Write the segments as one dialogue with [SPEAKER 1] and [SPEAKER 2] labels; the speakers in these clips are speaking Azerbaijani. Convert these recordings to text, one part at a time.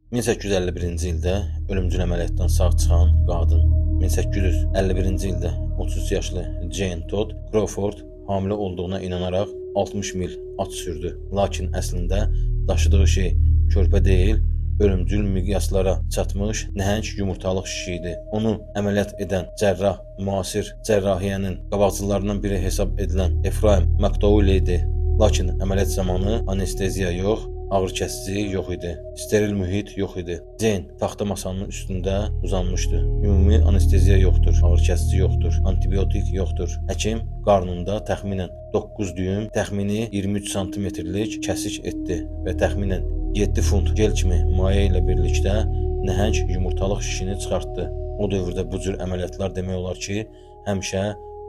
[SPEAKER 1] 1851-ci ildə ölümcül əməliyyatdan sağ çıxan qadın, 1851-ci ildə 33 yaşlı Jane Todd Crawford hamilə olduğuna inanaraq 60 mil at sürdü. Lakin əslində daşıdığı şey körpə deyil, ölümcül miqyaslara çatmış nəhəng yumurtalıq şişi idi. Onu əməliyyat edən cərrah müasir cərrahiyyənin qabaqcılarından biri hesab edilən Efraim McDowell idi. Lakin əməliyyat zamanı anesteziya yox, ağrı kəsici yox idi. Steril mühit yox idi. Jane taxta masanın üstündə uzanmışdı. Ümumi anesteziya yoxdur, ağrı kəsici yoxdur, antibiotik yoxdur. Həkim qarnında təxminən 9 düyüm, təxmini 23 santimetrlik kəsik etdi və təxminən 7 funt gel kimi maye ilə birlikdə nəhəng yumurtalıq şişini çıxartdı. O dövrdə bu cür əməliyyatlar demək olar ki, həmişə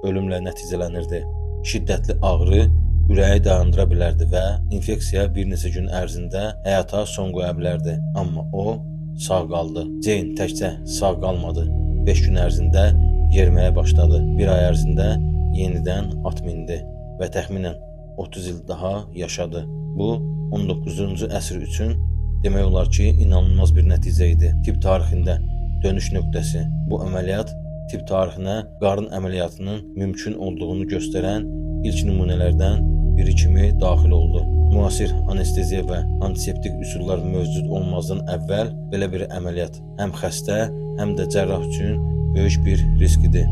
[SPEAKER 1] ölümlə nəticələnirdi. Şiddətli ağrı ürəyi dayandıra bilərdi və infeksiya bir neçə gün ərzində həyata son qoya bilərdi. Amma o sağ qaldı. Jane təkcə sağ qalmadı. 5 gün ərzində yeriməyə başladı. Bir ay ərzində yenidən at mindi və təxminən 30 il daha yaşadı. Bu 19-cu əsr üçün demək olar ki, inanılmaz bir nəticə idi. Tibb tarixində dönüş nöqtəsi. Bu əməliyyat tibb tarixinə qarın əməliyyatının mümkün olduğunu göstərən ilk nümunələrdən biri kimi daxil oldu. Müasir anesteziya və antiseptik üsullar mövcud olmazdan əvvəl belə bir əməliyyat həm xəstə, həm də cərrah üçün böyük bir risk idi.